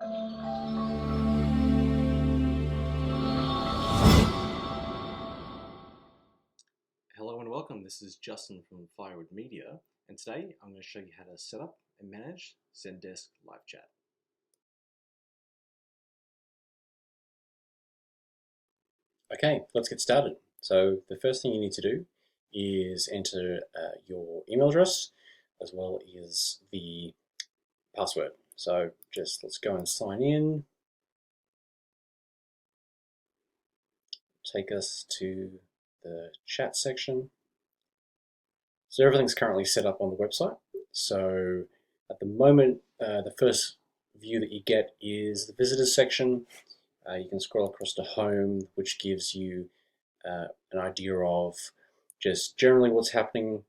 Hello and welcome, this is Justin from Firewood Media, and today I'm going to show you how to set up and manage Zendesk live chat. Okay, let's get started. So the first thing you need to do is enter your email address as well as the password. So just let's go and sign in. Take us to the chat section. So everything's currently set up on the website. So at the moment, the first view that you get is the visitors section. You can scroll across to home, which gives you an idea of just generally what's happening.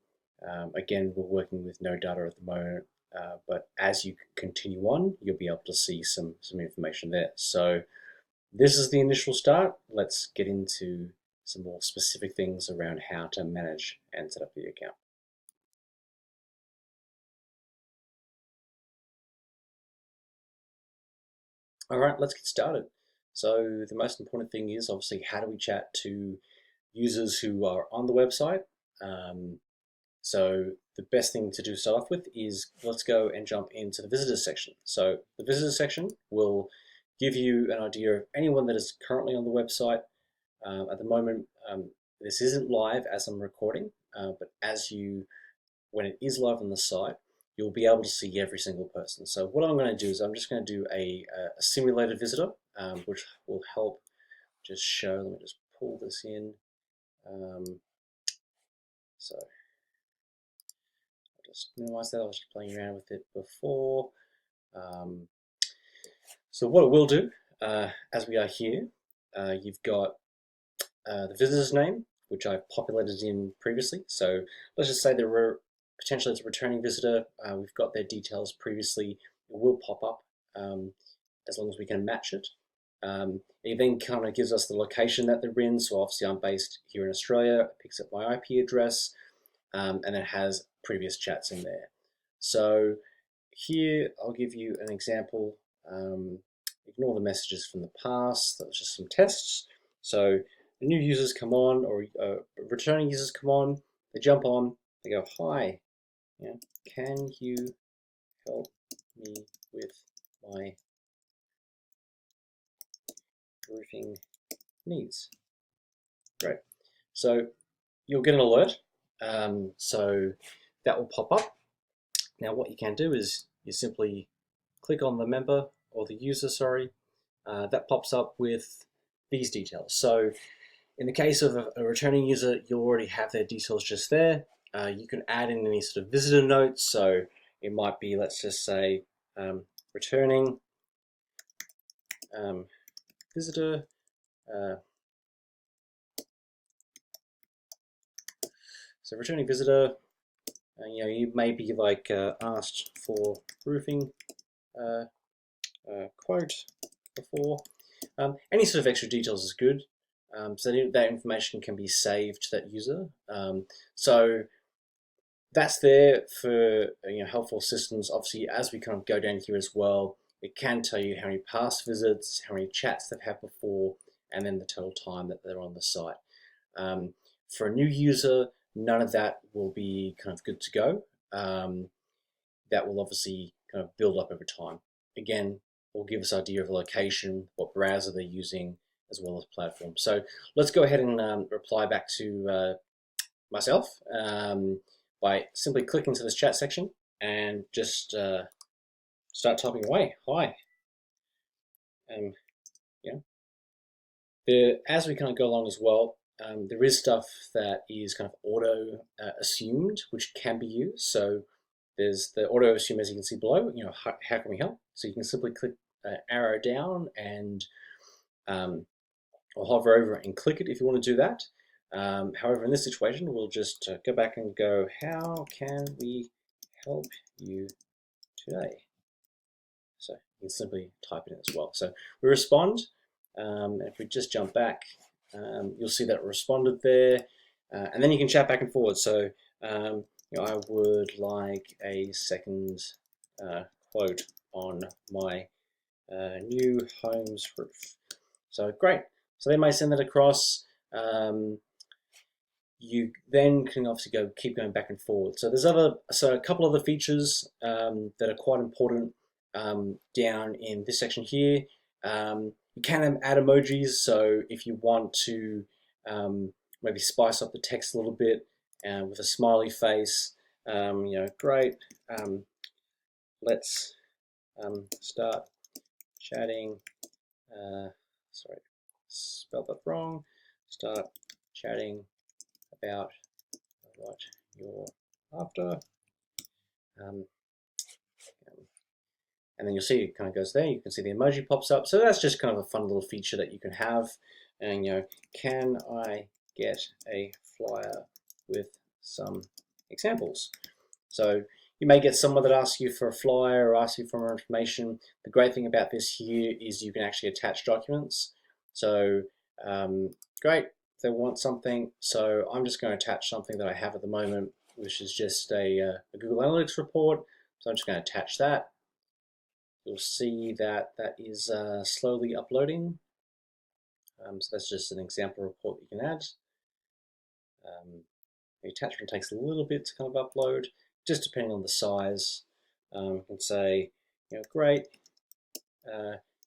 Again, we're working with no data at the moment, but as you continue on, you'll be able to see some information there. So this is the initial start. Let's get into some more specific things around how to manage and set up the account. All right, let's get started. So the most important thing is obviously how do we chat to users who are on the website. So the best thing to do to start off with is let's go and jump into the visitors section. So the visitors section will give you an idea of anyone that is currently on the website. At the moment, this isn't live as I'm recording, but when it is live on the site, you'll be able to see every single person. So what I'm going to do is I'm just going to do a simulated visitor, which will help just show. Let me just pull this in. So I'll just minimize that. I was just playing around with it before. So what it will do, as we are here, you've got the visitor's name, which I've populated in previously. So let's just say potentially it's a returning visitor. We've got their details previously. It will pop up as long as we can match it. It then kind of gives us the location that they're in. So obviously I'm based here in Australia. It picks up my IP address, and it has previous chats in there. So here I'll give you an example. Ignore the messages from the past. That was just some tests. So the new users come on, or returning users come on. They jump on. They go, "Hi, yeah, can you help me with my roofing needs?" Great. So you'll get an alert. So that will pop up. Now what you can do is you simply click on the member or the user, sorry. That pops up with these details. So in the case of a returning user, you'll already have their details just there. You can add in any sort of visitor notes. So it might be, let's just say, returning visitor. So returning visitor, you may be like asked for roofing quote before. Any sort of extra details is good. So that information can be saved to that user. So that's there for helpful systems. Obviously, as we kind of go down here as well, it can tell you how many past visits, how many chats they've had before, and then the total time that they're on the site. For a new user, none of that will be kind of good to go. That will obviously kind of build up over time. Again, will give us an idea of location, what browser they're using, as well as platform. So let's go ahead and reply back to myself by simply clicking to this chat section and just start typing away. Hi. As we kind of go along as well, there is stuff that is kind of auto assumed, which can be used. So there's the auto assume, as you can see below. How can we help? So you can simply click arrow down and or hover over and click it if you want to do that. However, in this situation, we'll just go back and go, how can we help you today? So you can simply type it in as well. So we respond. If we just jump back, you'll see that it responded there. And then you can chat back and forward. So I would like a second quote on my new homes roof. So great. So they may send that across. You then can obviously keep going back and forward. So there's a couple other features that are quite important down in this section here. You can add emojis, so if you want to maybe spice up the text a little bit with a smiley face, great. Let's start chatting. Sorry, spelled that wrong. Start chatting about what you're after. And then you'll see it kind of goes there. You can see the emoji pops up. So that's just kind of a fun little feature that you can have. And can I get a flyer with some examples? So you may get someone that asks you for a flyer or asks you for more information. The great thing about this here is you can actually attach documents. So great, if they want something. So I'm just going to attach something that I have at the moment, which is just a Google Analytics report. So I'm just going to attach that. You'll see that is slowly uploading. So that's just an example report you can add. The attachment takes a little bit to kind of upload, just depending on the size. You can say, great,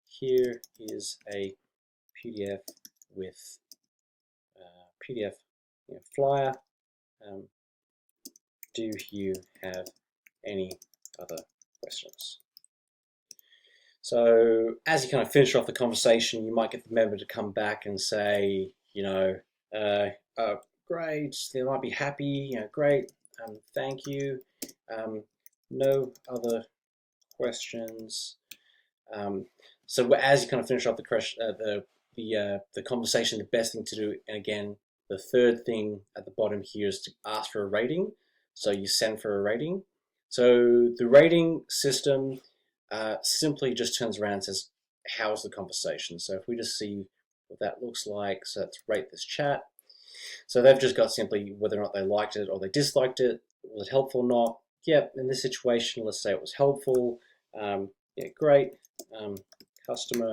here is a PDF with PDF flyer. Do you have any other questions? So as you kind of finish off the conversation, you might get the member to come back and say, oh, great, they might be happy, great, thank you, no other questions. So as you kind of finish off the conversation, the best thing to do, and again, the third thing at the bottom here is to ask for a rating. So you send for a rating. So the rating system simply just turns around and says, how's the conversation? So if we just see what that looks like, so let's rate this chat. So they've just got simply whether or not they liked it or they disliked it. Was it helpful or not? Yep, in this situation, let's say it was helpful. Yeah, great. Customer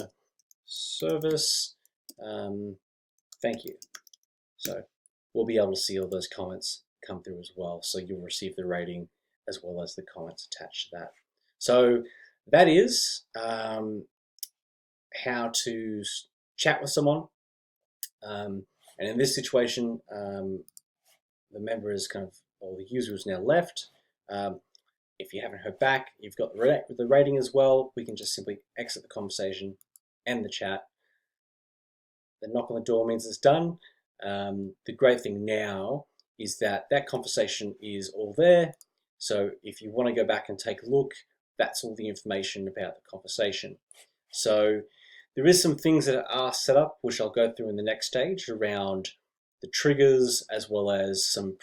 service. Thank you. So we'll be able to see all those comments come through as well. So you'll receive the rating as well as the comments attached to that. So that is how to chat with someone. And in this situation, the member is or the user is now left. If you haven't heard back, you've got the rating as well. We can just simply exit the conversation, end the chat. The knock on the door means it's done. The great thing now is that conversation is all there. So if you want to go back and take a look, that's all the information about the conversation. So there is some things that are set up, which I'll go through in the next stage around the triggers, as well as some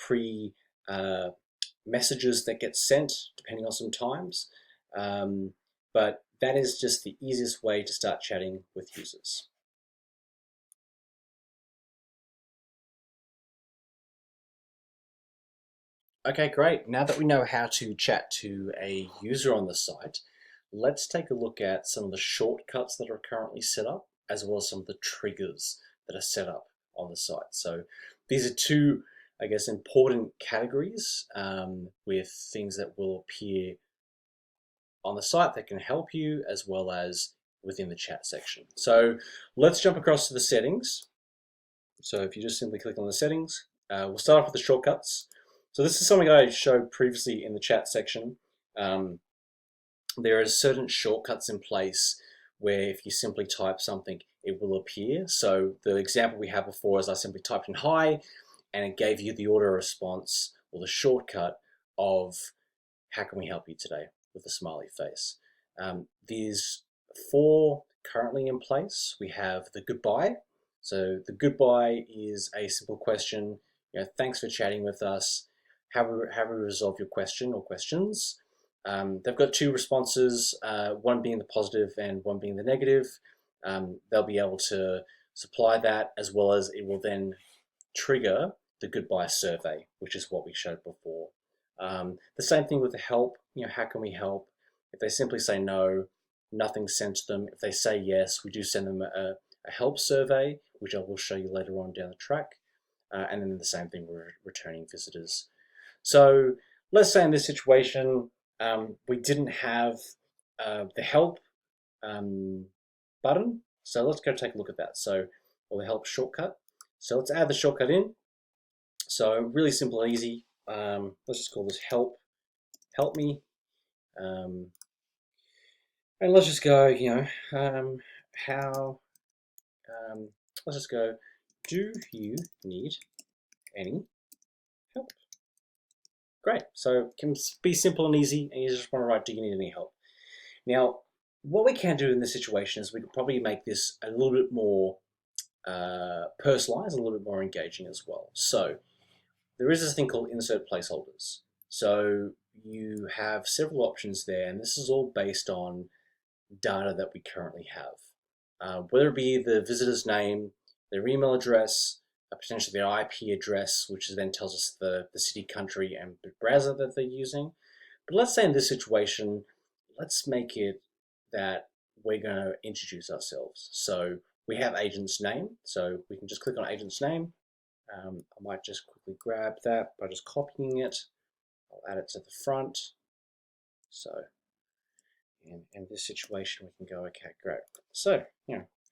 messages that get sent depending on some times. But that is just the easiest way to start chatting with users. Okay, great. Now that we know how to chat to a user on the site, let's take a look at some of the shortcuts that are currently set up, as well as some of the triggers that are set up on the site. So these are two, I guess, important categories with things that will appear on the site that can help you, as well as within the chat section. So let's jump across to the settings. So if you just simply click on the settings, we'll start off with the shortcuts. So this is something I showed previously in the chat section. There are certain shortcuts in place where if you simply type something, it will appear. So the example we had before is I simply typed in hi, and it gave you the auto response or the shortcut of how can we help you today with a smiley face. There's 4 currently in place. We have the goodbye. So the goodbye is a simple question. Thanks for chatting with us. How we resolve your question or questions. They've got 2 responses, one being the positive and one being the negative. They'll be able to supply that, as well as it will then trigger the goodbye survey, which is what we showed before. The same thing with the help. How can we help? If they simply say no, nothing's sent to them. If they say yes, we do send them a help survey, which I will show you later on down the track. And then the same thing with returning visitors. So let's say in this situation, we didn't have the help button. So let's go take a look at that. So, or the help shortcut. So let's add the shortcut in. So really simple and easy. Let's just call this help me. And let's just go, how, let's just go, do you need any help? Great. So it can be simple and easy, and you just want to write, do you need any help? Now, what we can do in this situation is we could probably make this a little bit more personalized, a little bit more engaging as well. So there is this thing called insert placeholders. So you have several options there, and this is all based on data that we currently have. Whether it be the visitor's name, their email address, potentially their IP address, which then tells us the city, country, and the browser that they're using. But let's say in this situation, let's make it that we're going to introduce ourselves. So we have agent's name, so we can just click on agent's name. I might just quickly grab that by just copying it. I'll add it to the front. So in this situation, we can go, okay, great. So,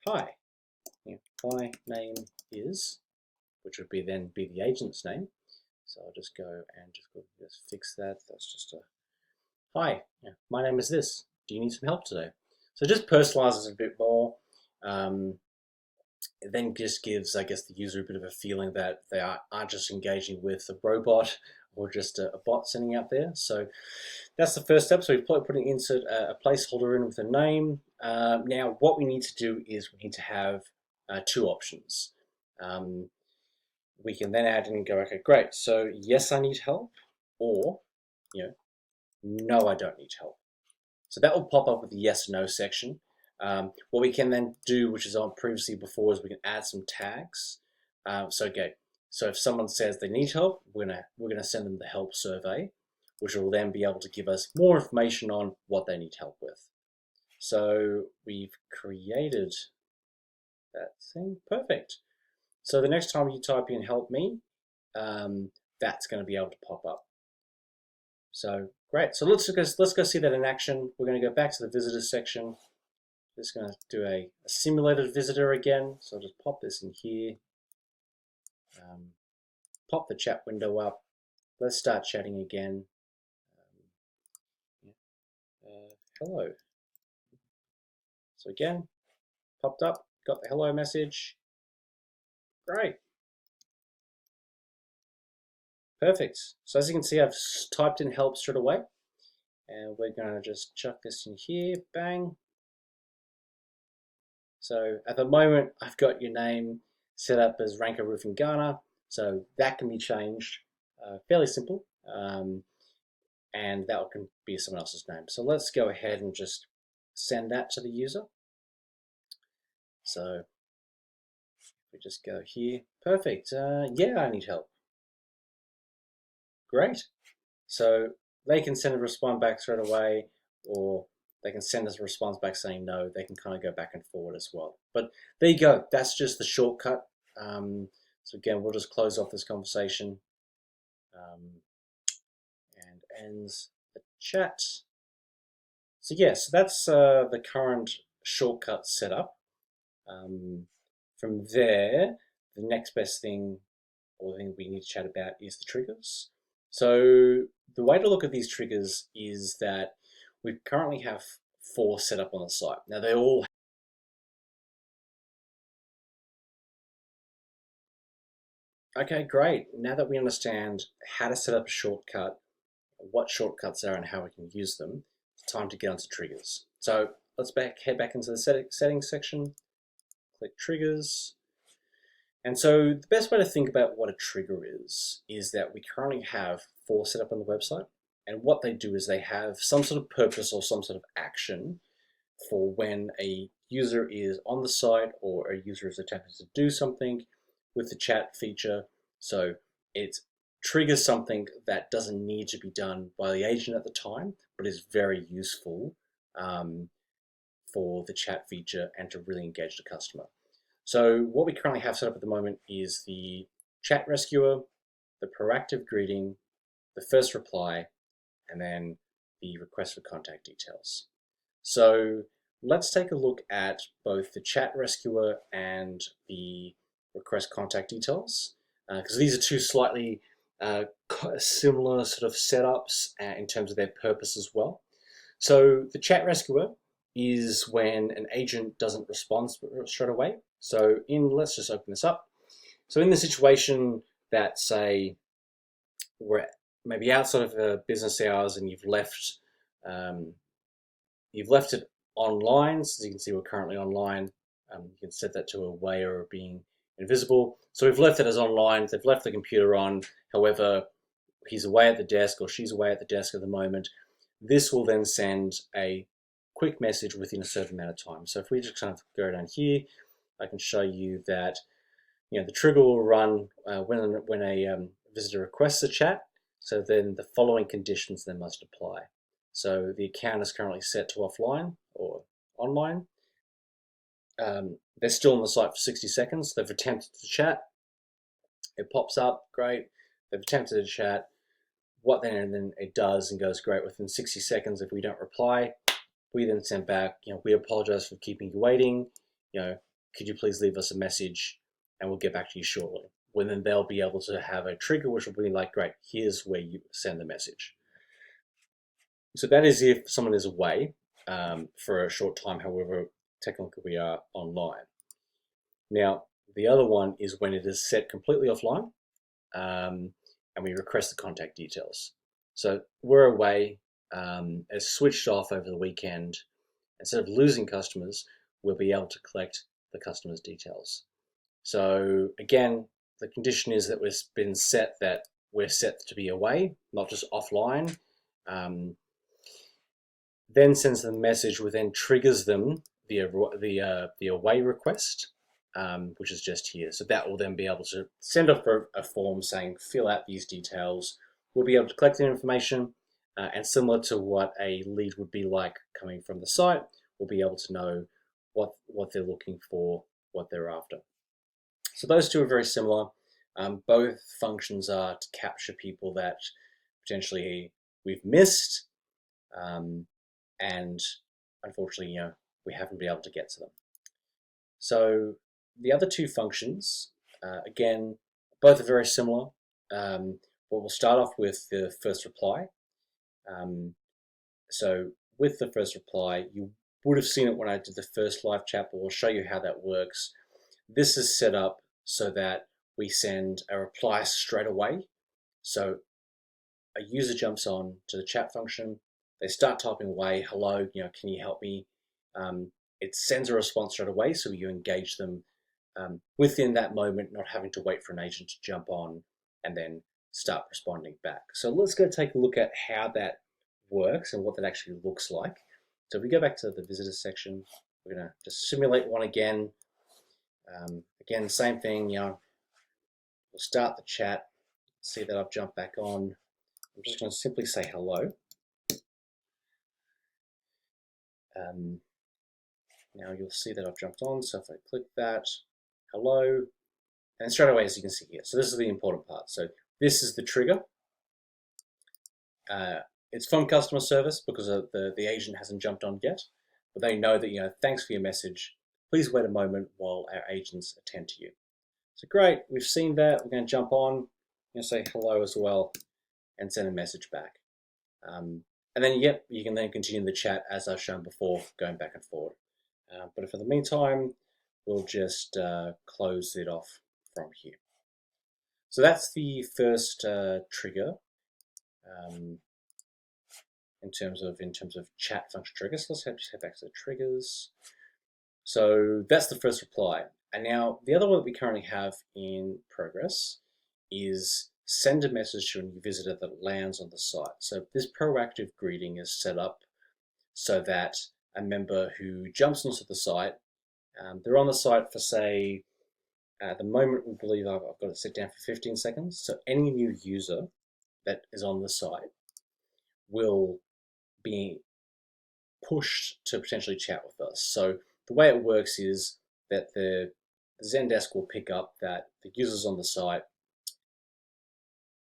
hi, my name is, which would be then the agent's name. So I'll just go and just fix that. That's just a, hi, my name is this. Do you need some help today? So it just personalizes a bit more. It then just gives, I guess, the user a bit of a feeling that they aren't just engaging with a robot or just a bot sitting out there. So that's the first step. So we've put an insert a placeholder in with a name. Now what we need to do is we need to have two options. We can then add in and go, okay, great. So yes, I need help, or no, I don't need help. So that will pop up with the yes or no section. What we can then do, which is on previously before, is we can add some tags. So if someone says they need help, we're gonna send them the help survey, which will then be able to give us more information on what they need help with. So we've created that thing, perfect. So the next time you type in help me, that's going to be able to pop up. So great. So let's go see that in action. We're going to go back to the visitors section. Just going to do a simulated visitor again. So I'll just pop this in here. Pop the chat window up. Let's start chatting again. Hello. So again, popped up, got the hello message. Great. Perfect. So as you can see, I've typed in help straight away. And we're going to just chuck this in here. Bang. So at the moment, I've got your name set up as Ranker Roofing Ghana. So that can be changed. Fairly simple. And that can be someone else's name. So let's go ahead and just send that to the user. So we just go here. Perfect. Yeah, I need help. Great. So they can send a response back straight away, or they can send us a response back saying no. They can kind of go back and forward as well. But there you go. That's just the shortcut. So again, we'll just close off this conversation and ends the chat. So yes, that's the current shortcut setup. From there, the next best thing, or the thing we need to chat about, is the triggers. So the way to look at these triggers is that we currently have 4 set up on the site. Now they all okay, great. Now that we understand how to set up a shortcut, what shortcuts are and how we can use them, it's time to get onto triggers. So let's head back into the settings section, click triggers. And so the best way to think about what a trigger is that we currently have 4 set up on the website. And what they do is they have some sort of purpose or some sort of action for when a user is on the site or a user is attempting to do something with the chat feature. So it triggers something that doesn't need to be done by the agent at the time, but is very useful for the chat feature and to really engage the customer. So what we currently have set up at the moment is the chat rescuer, the proactive greeting, the first reply, and then the request for contact details. So let's take a look at both the chat rescuer and the request contact details, because these are two slightly similar sort of setups in terms of their purpose as well. So the chat rescuer is when an agent doesn't respond straight away. So let's just open this up. So in the situation that, say, we're maybe outside of business hours and you've left it online. So as you can see, we're currently online. You can set that to away or being invisible. So we've left it as online. They've left the computer on. However, he's away at the desk or she's away at the desk at the moment. This will then send a quick message within a certain amount of time. So if we just kind of go down here, I can show you that the trigger will run when a visitor requests a chat. So then the following conditions then must apply. So the account is currently set to offline or online. They're still on the site for 60 seconds. They've attempted to chat. It pops up, great. They've attempted to chat. What then it does and goes, great, within 60 seconds, if we don't reply, we then send back, we apologize for keeping you waiting. Could you please leave us a message and we'll get back to you shortly. When then they'll be able to have a trigger which will be like, great, here's where you send the message. So that is if someone is away for a short time, however technically we are online. Now, the other one is when it is set completely offline and we request the contact details. So we're away, it's switched off over the weekend. Instead of losing customers, we'll be able to collect the customer's details. So again, the condition is that we're set to be away, not just offline. Then sends them the message, which then triggers them the away request, which is just here. So that will then be able to send off a form saying, fill out these details. We'll be able to collect the information, and similar to what a lead would be like coming from the site, we'll be able to know what they're looking for, what they're after. So those two are very similar. Both functions are to capture people that potentially we've missed, and unfortunately, we haven't been able to get to them. So the other two functions, again, both are very similar. But we'll start off with the first reply. So with the first reply, you would have seen it when I did the first live chat, but we'll show you how that works. This is set up so that we send a reply straight away. So a user jumps on to the chat function, they start typing away, hello, can you help me? It sends a response straight away, so you engage them within that moment, not having to wait for an agent to jump on and then start responding back. So let's go take a look at how that works and what that actually looks like. So if we go back to the visitors section, we're going to just simulate one again. Again, same thing, we'll start the chat, see that I've jumped back on. I'm just going to simply say hello. Now you'll see that I've jumped on, so if I click that, hello, and straight away, as you can see here. So this is the important part. So this is the trigger. It's from customer service because the agent hasn't jumped on yet, but they know that, thanks for your message. Please wait a moment while our agents attend to you. So great, we've seen that. We're going to jump on, say hello as well, and send a message back. And then, you can then continue the chat as I've shown before, going back and forward. But for the meantime, we'll just close it off from here. So that's the first trigger in terms of chat function triggers. So let's just head back to the triggers. So that's the first reply. And now the other one that we currently have in progress is send a message to a new visitor that lands on the site. So this proactive greeting is set up so that a member who jumps onto the site, they're on the site for, say, at the moment we believe I've got it set down for 15 seconds. So any new user that is on the site will be pushed to potentially chat with us. So the way it works is that the Zendesk will pick up that the users on the site,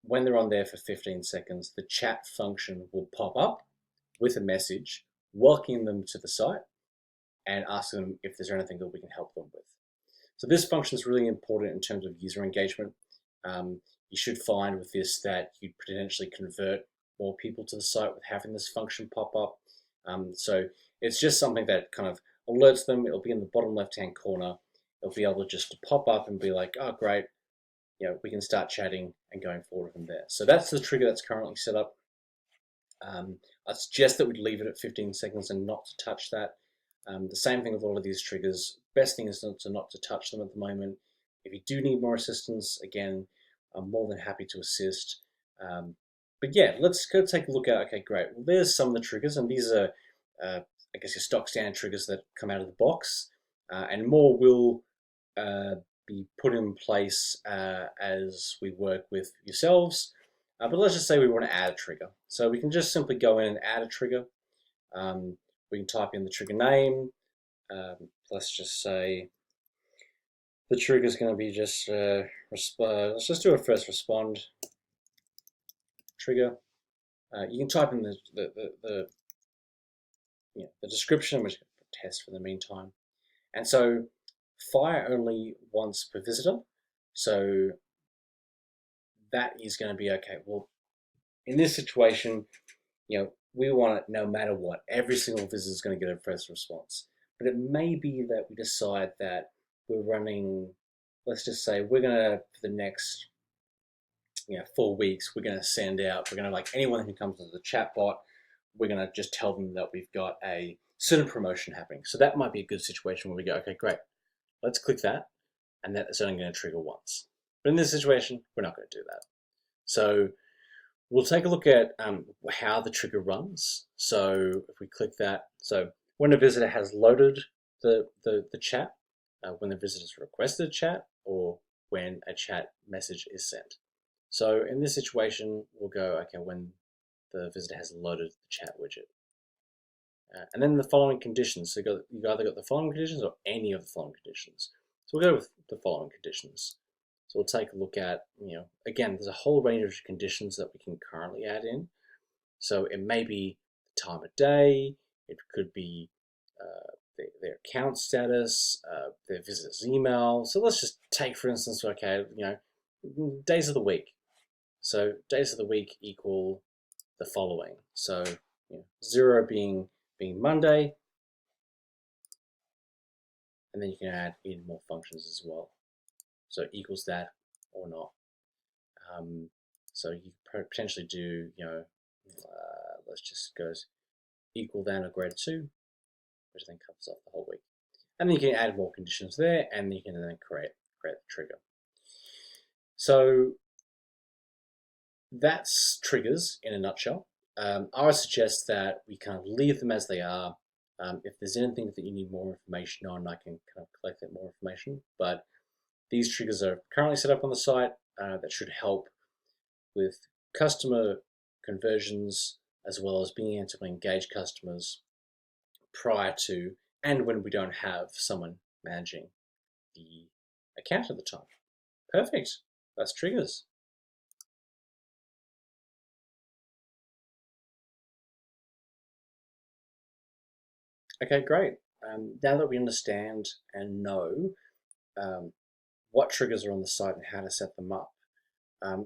when they're on there for 15 seconds, the chat function will pop up with a message welcoming them to the site and asking them if there's anything that we can help them with. So this function is really important in terms of user engagement. You should find with this that you potentially convert more people to the site with having this function pop up. So it's just something that kind of alerts them. It'll be in the bottom left-hand corner. It'll be able just to pop up and be like, oh, great, we can start chatting and going forward from there. So that's the trigger that's currently set up. I suggest that we leave it at 15 seconds and not to touch that. The same thing with all of these triggers. Best thing is not to touch them at the moment. If you do need more assistance, again, I'm more than happy to assist. But yeah, let's go take a look at, okay, great. Well, there's some of the triggers, and these are, I guess, your stock standard triggers that come out of the box, and more will be put in place as we work with yourselves. But let's just say we want to add a trigger. So we can just simply go in and add a trigger. We can type in the trigger name. Let's just say the trigger is going to be just, let's just do a first respond trigger. You can type in the description, which test for the meantime. And so fire only once per visitor. So that is going to be okay. Well, in this situation, we want it no matter what. Every single visitor is going to get a first response. But it may be that we decide that we're running, let's just say we're going to, for the next 4 weeks, we're going to send out, we're going to, like, anyone who comes into the chat bot, we're going to just tell them that we've got a certain promotion happening. So that might be a good situation where we go, okay, great, let's click that, and that is only going to trigger once. But in this situation, we're not going to do that. So we'll take a look at how the trigger runs. So if we click that, so when a visitor has loaded the chat, when the visitor's requested a chat, or when a chat message is sent. So in this situation, we'll go, okay, when the visitor has loaded the chat widget. And then the following conditions. So you've either got the following conditions or any of the following conditions. So we'll go with the following conditions. So we'll take a look at, again, there's a whole range of conditions that we can currently add in. So it may be the time of day, it could be their account status, their visitor's email. So let's just take, for instance, okay, days of the week. So days of the week equal the following. So 0 being Monday, and then you can add in more functions as well. So equals that or not. So you potentially do, let's just go equal than or greater to, which then covers off the whole week. And then you can add more conditions there, and you can then create the trigger. So that's triggers in a nutshell. I would suggest that we kind of leave them as they are. If there's anything that you need more information on, I can kind of collect that more information. But these triggers are currently set up on the site that should help with customer conversions, as well as being able to engage customers prior to and when we don't have someone managing the account at the time. Perfect. That's triggers. Okay, great. Now that we understand and know what triggers are on the site and how to set them up,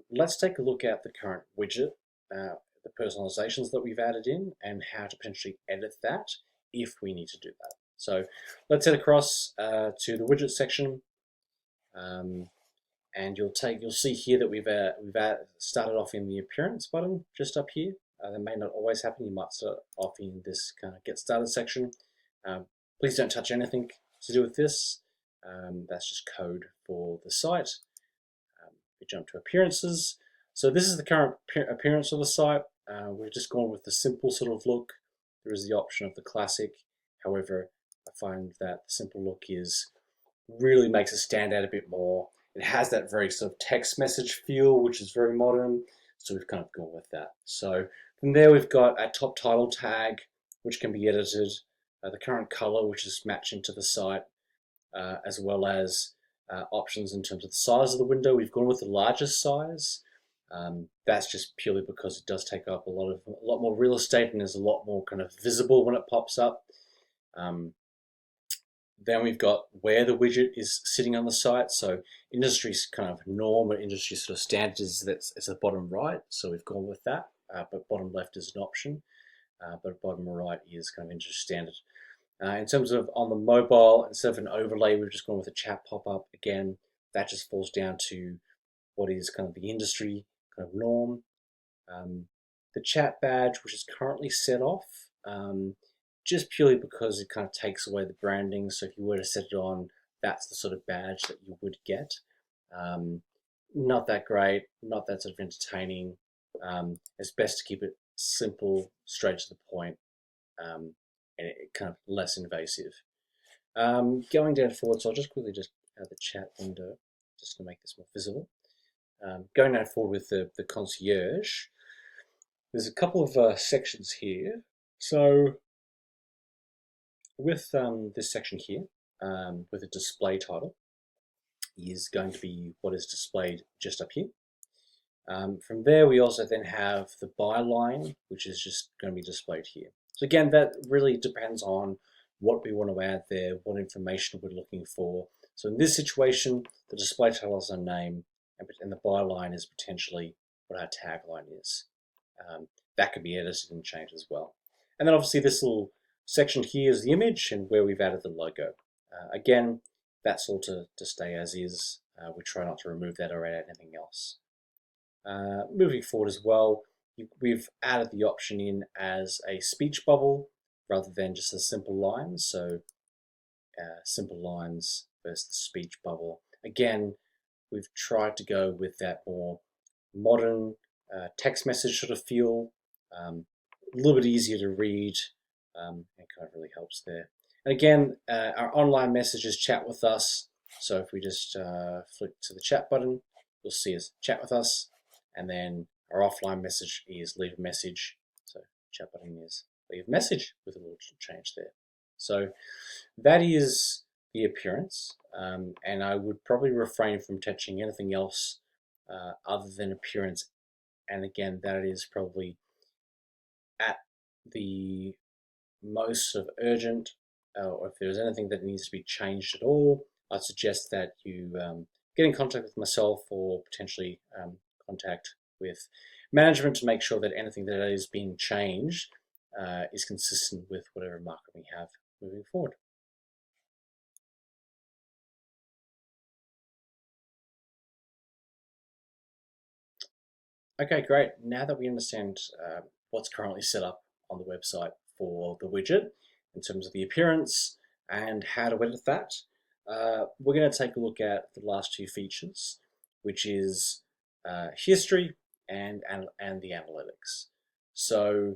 let's take a look at the current widget, the personalizations that we've added in, and how to potentially edit that if we need to do that. So let's head across to the widget section, and you'll see here that we've started off in the appearance button just up here. That may not always happen. You might start off in this kind of get started section. Please don't touch anything to do with this. That's just code for the site. We jump to appearances. So this is the current appearance of the site. We've just gone with the simple sort of look. There is the option of the classic. However, I find that the simple look really makes it stand out a bit more. It has that very sort of text message feel, which is very modern. So we've kind of gone with that. So from there, we've got a top title tag, which can be edited, the current color, which is matching to the site, as well as options in terms of the size of the window. We've gone with the largest size. That's just purely because it does take up a lot more real estate and is a lot more kind of visible when it pops up. Then we've got where the widget is sitting on the site. So industry's kind of norm or industry sort of standard is that it's the bottom right. So we've gone with that, but bottom left is an option. But bottom right is kind of industry standard. In terms of on the mobile, instead of an overlay, we've just gone with a chat pop-up. Again, that just falls down to what is kind of the industry kind of norm. The chat badge, which is currently set off, just purely because it kind of takes away the branding. So if you were to set it on, that's the sort of badge that you would get. Not that great, not that sort of entertaining. It's best to keep it simple, straight to the point, and it kind of less invasive. Going down forward, so I'll just quickly just add the chat window just to make this more visible. Going down forward with the concierge, there's a couple of sections here. So with this section here, with a display title, is going to be what is displayed just up here. From there, we also then have the byline, which is just going to be displayed here. So again, that really depends on what we want to add there, what information we're looking for. So in this situation, the display title is our name, and the byline is potentially what our tagline is. That could be edited and changed as well. And then obviously this little section here is the image and where we've added the logo. Again, that's all to stay as is. We try not to remove that or add anything else. Moving forward as well, we've added the option in as a speech bubble rather than just a simple line. So simple lines versus the speech bubble. Again, we've tried to go with that more modern text message sort of feel, a little bit easier to read, and kind of really helps there. And again, our online message is chat with us. So if we just flick to the chat button, you'll see us chat with us. And then our offline message is leave a message. So chat button is leave a message with a little change there. So that is the appearance. And I would probably refrain from touching anything else other than appearance. And again, that is probably at the most sort of urgent, or if there's anything that needs to be changed at all, I'd suggest that you get in contact with myself or potentially contact with management to make sure that anything that is being changed is consistent with whatever market we have moving forward. Okay, great. Now that we understand what's currently set up on the website for the widget in terms of the appearance and how to edit that, we're going to take a look at the last two features, which is history and the analytics. So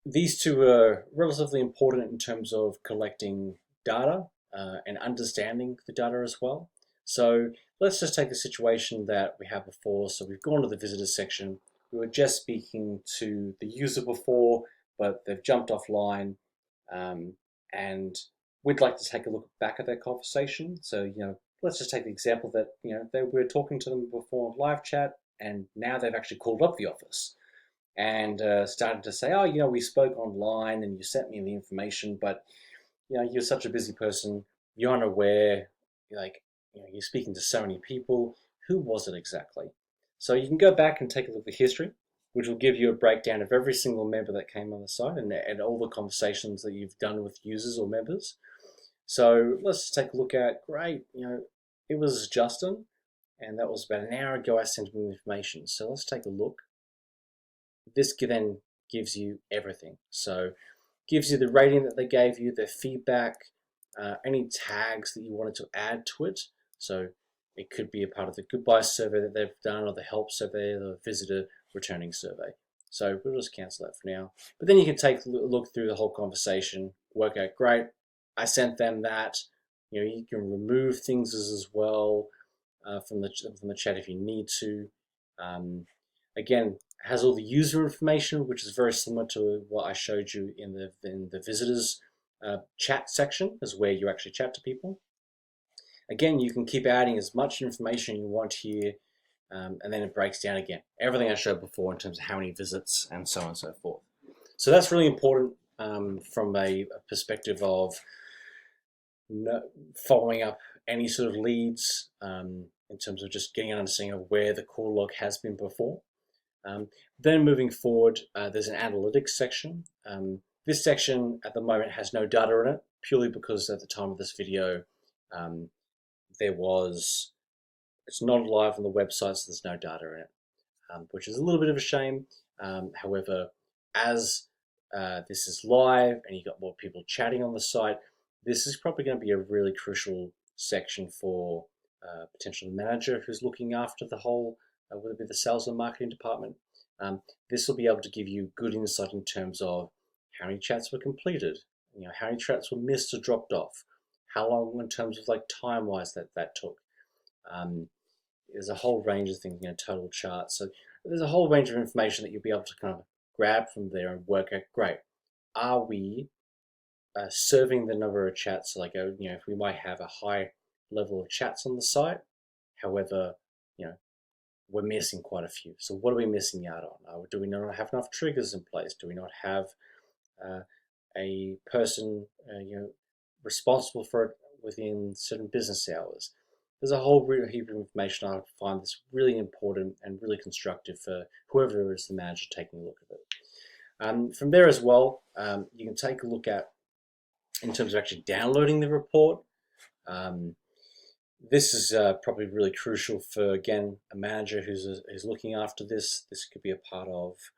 these two are relatively important in terms of collecting data and understanding the data as well. So let's just take the situation that we had before. So we've gone to the visitors section. We were just speaking to the user before, but they've jumped offline, and we'd like to take a look back at that conversation. So, let's just take the example that, they were talking to them before live chat, and now they've actually called up the office and started to say, oh, we spoke online and you sent me the information, but, you're such a busy person, you're unaware, you're speaking to so many people. Who was it exactly? So you can go back and take a look at the history, which will give you a breakdown of every single member that came on the site and all the conversations that you've done with users or members. So let's just take a look at, great, it was Justin, and that was about an hour ago I sent him information. So let's take a look. This then gives you everything. So gives you the rating that they gave you, their feedback, any tags that you wanted to add to it. So it could be a part of the goodbye survey that they've done, or the help survey, or the visitor returning survey. So we'll just cancel that for now. But then you can take a look through the whole conversation, work out, great, I sent them that. You can remove things as well from the chat if you need to. Again, has all the user information, which is very similar to what I showed you in the visitors chat section, is where you actually chat to people. Again, you can keep adding as much information you want here, and then it breaks down again. Everything I showed before in terms of how many visits and so on and so forth. So that's really important from a perspective of following up any sort of leads in terms of just getting an understanding of where the call log has been before. Then moving forward, there's an analytics section. This section at the moment has no data in it, purely because at the time of this video, it's not live on the website, so there's no data in it, which is a little bit of a shame. However, as this is live and you've got more people chatting on the site, this is probably going to be a really crucial section for potential manager who's looking after the whole, whether it be the sales or marketing department. This will be able to give you good insight in terms of how many chats were completed, how many chats were missed or dropped off, how long in terms of like time-wise that took. There's a whole range of things, total charts. So there's a whole range of information that you'll be able to kind of grab from there and work out, great, are we serving the number of chats? Like, if we might have a high level of chats on the site, however, we're missing quite a few. So what are we missing out on? Do we not have enough triggers in place? Do we not have a person responsible for it within certain business hours? There's a whole heap of information. I find this really important and really constructive for whoever is the manager taking a look at it. From there as well, you can take a look at, in terms of actually downloading the report. This is probably really crucial for, again, a manager who's looking after this. This could be a part of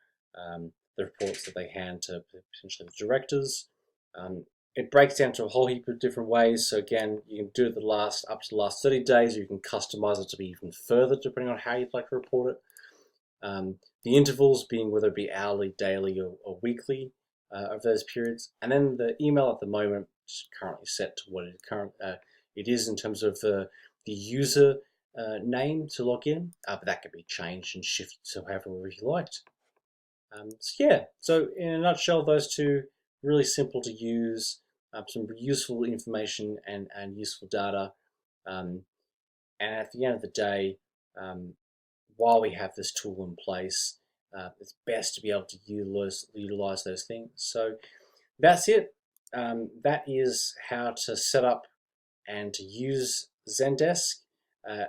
the reports that they hand to potentially the directors. It breaks down to a whole heap of different ways. So again, you can do it up to the last 30 days, or you can customize it to be even further depending on how you'd like to report it. The intervals being whether it be hourly, daily, or weekly of those periods. And then the email at the moment is currently set to what it is in terms of the user name to log in, but that can be changed and shifted to however you liked. So yeah, so in a nutshell, those two, really simple to use, some useful information and useful data. And at the end of the day, while we have this tool in place, it's best to be able to utilize those things. So that's it. That is how to set up and to use Zendesk.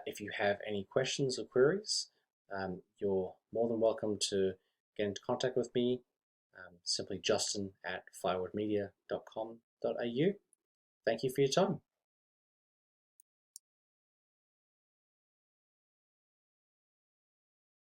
If you have any questions or queries, you're more than welcome to get into contact with me. Simply justin@firewoodmedia.com.au. Thank you for your time.